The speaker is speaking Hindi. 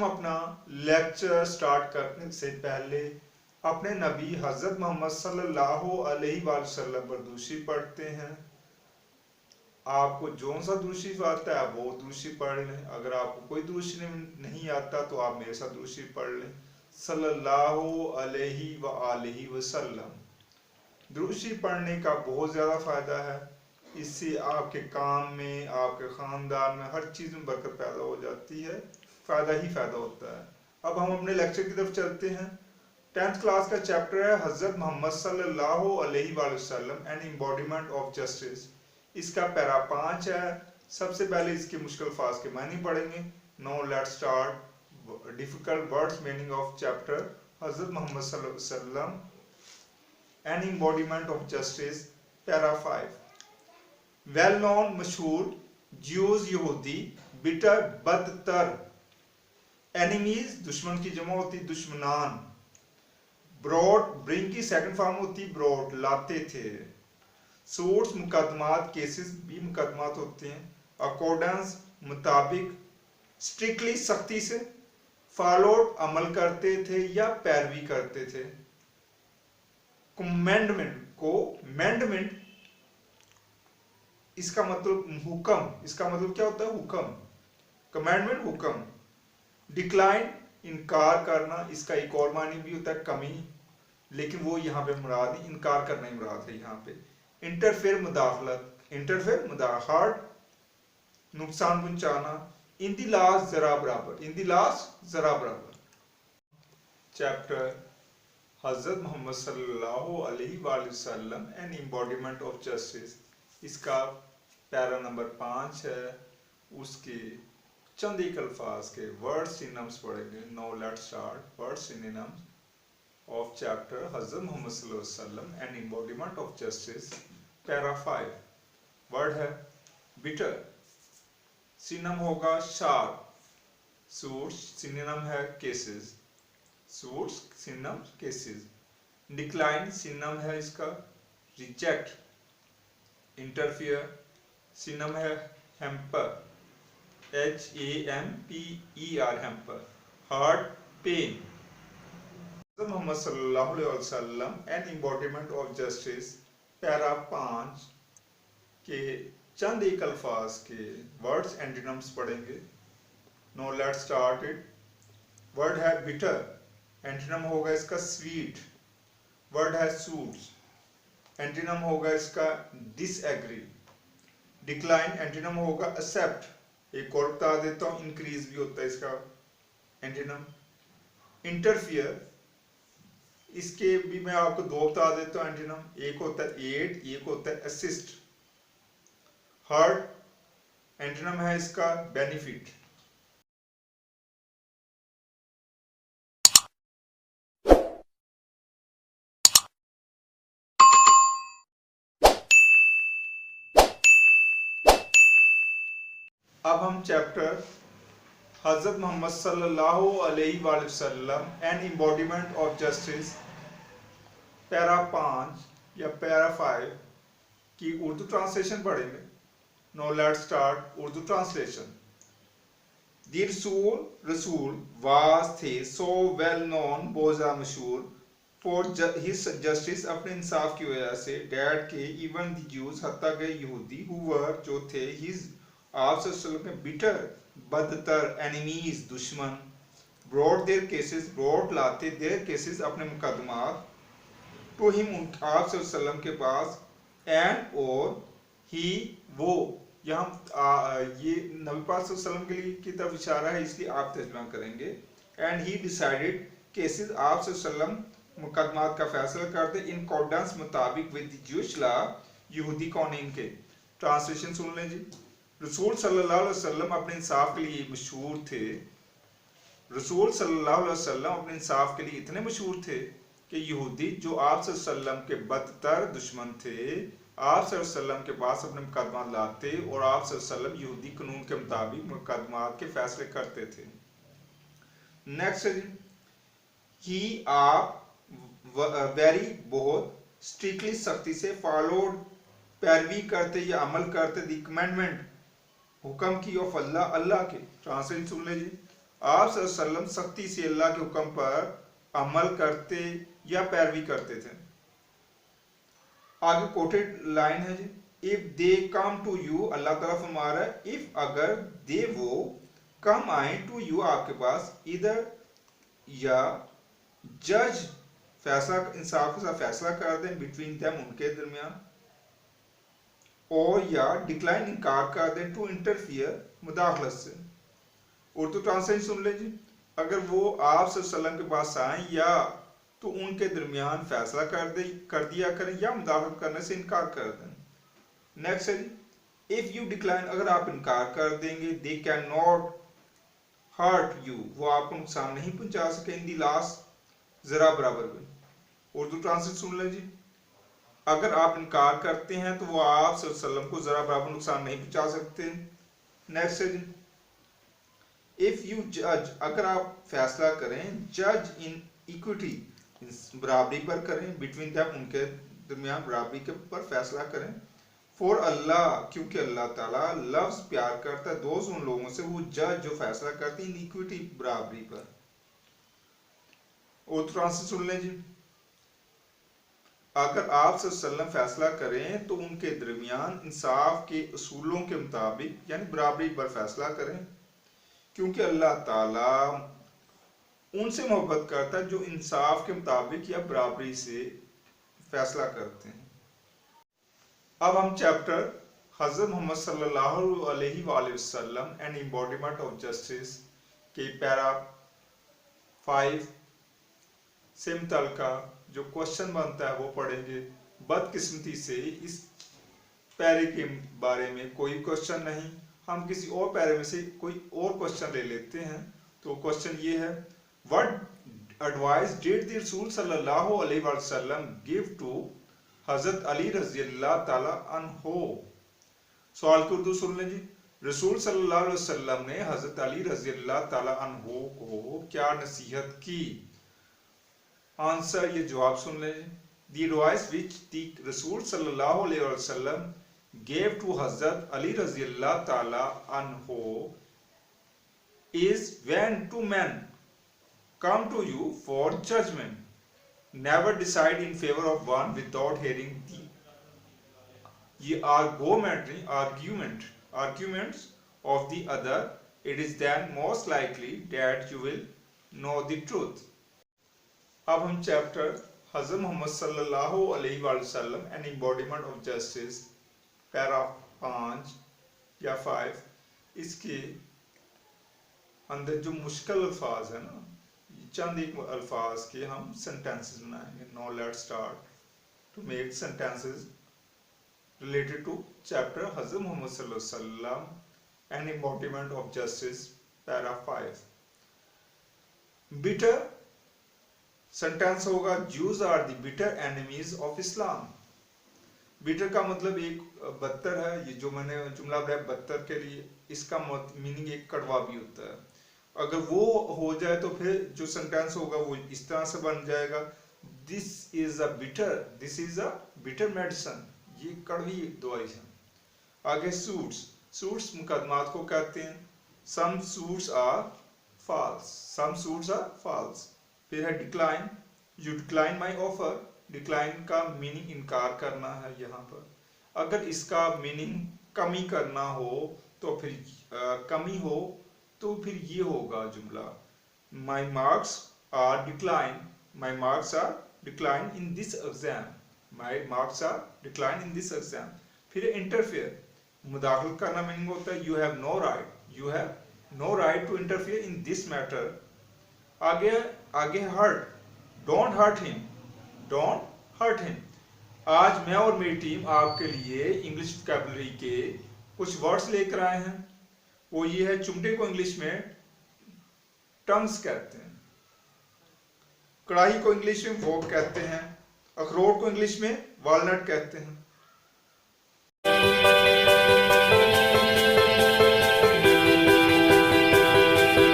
हम अपना लेक्चर स्टार्ट करने से पहले अपने नबी हजरत मोहम्मद सल्लल्लाहु अलैहि वसल्लम पर दूशी पढ़ते हैं। आपको जो सा दूशी आता है आप वो दूशी पढ़ लें। अगर आपको कोई दूशी नहीं आता तो आप मेरे साथ दूशी पढ़ लें। सल्लल्लाहु अलैहि वसल्लम। दूशी पढ़ने का बहुत ज़्यादा फ़ायदा है। इससे आपके काम में, आपके ख़ानदान में, हर चीज़ में बरकत पैदा हो जाती है। फ़ायदा ही फ़ायदा होता है। अब हम अपने लेक्चर की तरफ चलते हैं। 10th क्लास का चैप्टर है हज़रत मोहम्मद सल्लल्लाहु अलैहि वसल्लम एंड एम्बॉडीमेंट ऑफ जस्टिस। इसका पैरा 5 है। सबसे पहले इसके मुश्किल अल्फाज के मायने पढ़ेंगे। Now let's start difficult words meaning of chapter हज़रत मोहम्मद सल्लल्लाहु अलैहि वसल्लम and embodiment of justice, para 5। Well known मशहूर, ज्यूज यहूदी, बिटर बदतर, एनिमीज दुश्मन की जमा होती दुश्मनान, ब्रॉड ब्रिंग की सेकंड फॉर्म होती ब्रॉड लाते थे, सूट्स मुकदमात केसेस भी मुकदमात होते हैं, अकॉर्डेंस मुताबिक, स्ट्रिक्टली सख्ती से, फॉलोड अमल करते थे या पैरवी करते थे, कमेंडमेंट को मेंडमेंट इसका मतलब हुक्म, इसका मतलब क्या होता है हुक्म, कमेंडमेंट हुक्म, डिक्लाइन इनकार करना, इसका एक और मानी भी होता है कमी, लेकिन वो यहाँ पे मुराद नहीं, इनकार करना ही मुराद है यहाँ पे। इंटरफेयर मुदाखलत, इंटरफेयर मुदाखलत, नुकसान पहुंचाना, इन दी लास्ट जरा बराबर, इन दी लास्ट जरा बराबर। चैप्टर हजरत मोहम्मद सल्लल्लाहु अलैहि वसल्लम एंड एम्बॉडीमेंट ऑफ जस्टिस, इसका पैरा नंबर 5 है। उसके चंद एक अल्फाज के वर्ड सिनोनिम्स पढ़ेंगे। Now let's start word synonyms of chapter हजरत मोहम्मद सल्लल्लाहु अलैहि वसल्लम and embodiment of justice, para 5। Word है बिटर, सिनोनिम होगा शार्प, सूट्स सिनोनिम है cases, suits synonym cases, decline synonym है इसका रिजेक्ट, इंटरफियर सिनोनिम है hamper, HAMPER hamper, heart pain. Mohammad सल्लल्लाहु अलैहि वसल्लम and embodiment of justice, para 5 के चंद एक अल्फाज के वर्ड्स एंटीनम्स पढ़ेंगे। No let's start it. Word है बिटर, एंटीनम होगा इसका स्वीट। वर्ड है सूट्स, एंटीनम होगा इसका डिसएग्री। डिक्लाइन एंटीनम होगा एक्सेप्ट। एक और बता देता हूं, इंक्रीज भी होता है इसका एंटीनम। इंटरफियर, इसके भी मैं आपको दो बता देता हूं एंटीनम, एक होता है एड, एक होता है असिस्ट। हर्ट एंटीनम है इसका बेनिफिट। अब हम चैप्टर हजरत मोहम्मद सल्लल्लाहु अलैहि वसल्लम and embodiment of justice, para 5 या पैरा 5 की उर्दू ट्रांसलेशन पढ़ेंगे। No let's start Urdu translation. The रसूल वाज थे सो वेल नोन, बहुत ज़्यादा मशहूर, फॉर हिज जस्टिस, अपने इंसाफ की वजह से, डैड के इवन द ज्यूज, हत्ता के यहूदी, हु वर जो थे, हिज आप के बिटर बदतर, एनिमीज दुश्मन, ब्रॉड देयर केसेस, ब्रॉड लाते देयर केसेस अपने मुकदमात, टू हिम आप के पास, एंड और ही वो, यहाँ ये नबी पाक सल्लल्लाहु के लिए की तरफ इशारा है, इसलिए आप तर्जुमा करेंगे। एंड ही डिसाइडेड केसेस, आप सल्लल्लाहु मुकदमात का फैसला करते इन अकॉर्डेंस मुताबिक विद ज्यूश लॉ, यहूदी कानून के। ट्रांसलेशन सुन लें जी। रसूल सल्लल्लाहु अलैहि वसल्लम अपने इंसाफ के लिए मशहूर थे। रसूल सल्लल्लाहु अलैहि वसल्लम अपने इंसाफ के लिए इतने मशहूर थे कि यहूदी जो आप सल्लल्लाहु के बदतर दुश्मन थे, आप सल्लल्लाहु के पास अपने मुकदमा लाते और आप सल्लल्लाहु यहूदी कानून के मुताबिक मुकदमात के फैसले करते थे। नेक्स्ट, ही आप वेरी बहुत, स्ट्रिक्टली सख्ती से, फॉलोड पैरवी करते या अमल करते, दी कमेंडमेंट हुक्म की ऑफ अल्लाह, अल्लाह के। ट्रांसलेशन सुन लीजिए। आप सल्लल्लाहु अलैहि वसल्लम सख्ती से अल्लाह के हुक्म पर अमल करते या पैरवी करते थे। आगे कोटेड लाइन है जी, if they come to you, Allah Taala फरमा रहा है इफ अगर दे वो कम आए टू यू आपके पास, इधर या जज फैसला इंसाफ के साथ फैसला कर दें बिटवीन देम उनके दरमियान, और या डिक्लाइन इनकार कर दें टू इंटरफियर मुदाखलत से। उर्दू ट्रांसलेशन सुन ले जी, अगर वो आप सल्लल्लाहु अलैहि वसल्लम के पास आए या तो उनके दरमियान फैसला कर दिया करें या मुदाखलत करने से इनकार कर दें। नेक्स्ट है जी, इफ यू डिक्लाइन, अगर आप इनकार कर देंगे, they can not hurt you, वो आपको नुकसान नहीं पहुंचा सके, इन दी लास्ट जरा बराबर में। उर्दू ट्रांसलेट सुन लें जी, अगर आप इनकार करते हैं तो वो आप सल्लल्लाहु अलैहि वसल्लम को जरा बराबर नुकसान नहीं पहुंचा सकते। नेक्स्ट है जी, इफ यू जज, अगर आप फैसला करें, जज इन इक्विटी, बराबरी पर करें, बिटवीन देम उनके दरमियान बराबरी के पर फैसला करें, फॉर अल्लाह, क्योंकि अल्लाह ताला लव्स प्यार करता है दोस्त उन लोगों से वो जज जो फैसला करते हैं इक्विटी बराबरी पर। और ट्रांसलेट सुन लें जी, अगर आप सल्लल्लाहु अलैहि वसल्लम फैसला करें तो उनके दरमियान इंसाफ के उसूलों के मुताबिक यानी बराबरी पर फैसला करें, क्योंकि अल्लाह ताला उनसे मोहब्बत करता है जो इंसाफ के मुताबिक या बराबरी से फैसला करते हैं। अब हम चैप्टर हज़रत मोहम्मद सल्लल्लाहु अलैहि वसल्लम एंड एम्बॉडीमेंट ऑफ जस्टिस के पैरा 5 से मुतल्लिका जो क्वेश्चन बनता है वो पढ़ेंगे। बदकिस्मती से इस पैरे के बारे में कोई क्वेश्चन नहीं, हम किसी और पैरे में से कोई और क्वेश्चन ले लेते हैं। तो क्वेश्चन ये है, व्हाट एडवाइस डिड द रसूल सल्लल्लाहु अलैहि वसल्लम गिव टू हजरत अली रज़ियल्लाहु ताला अन्हो। सवाल की उर्दू सुन लें जी, रसूल सल्लल्लाहु अलैहि वसल्लम ने हजरत अली रज़ियल्लाहु ताला अन्हो को क्या नसीहत की। आंसर, ये जवाब सुन लें। द एडवाइस व्हिच द रसूल सल्लल्लाहु अलैहि वसल्लम gave to Hazrat Ali रज़ियल्लाहु ताला अन्हो is when two men come to you for judgment, never decide in favor of one without hearing the arguments of the other. It is then most likely that you will know the truth. अब हम चैप्टर हज़रत मोहम्मद सल्लल्लाहु अलैहि वसल्लम and embodiment of justice para 5 या 5, इसके अंदर जो मुश्किल अल्फाज है ना, चंद एक अल्फाज के हम सेंटेंसेस बनाएंगे। Now let's start to make sentences related to chapter हज़रत मोहम्मद सल्लल्लाहु अलैहि वसल्लम and embodiment of justice para 5। Bitter sentence होगा, Jews are the bitter enemies of Islam. Bitter का मतलब एक बदतर है, ये जो मैंने जुमला बनाया बदतर के लिए, इसका मीनिंग एक कड़वा भी होता है। अगर वो हो जाए तो फिर जो सेंटेंस होगा वो इस तरह से बन जाएगा, this is a bitter medicine, ये कड़वी दवाई है। आगे सूट्स मुकदमात को कहते हैं। सम सूट्स आर फॉल्स। फिर है decline, you decline my offer. Decline का मीनिंग इनकार करना है यहाँ पर। अगर इसका मीनिंग कमी करना हो तो फिर कमी हो तो फिर ये होगा जुमला, my marks are decline in this exam. फिर इंटरफेयर, मुदाखलत करना मीनिंग होता है, you have no right to interfere in this matter. आगे हर्ट, डोंट हर्ट हिम। आज मैं और मेरी टीम आपके लिए इंग्लिश वोकैबुलरी के कुछ वर्ड्स लेकर आए हैं। वो ये है, चुमटे को इंग्लिश में टंग्स कहते हैं, कढ़ाई को इंग्लिश में वोग कहते हैं, अखरोट को इंग्लिश में वॉलनट कहते हैं।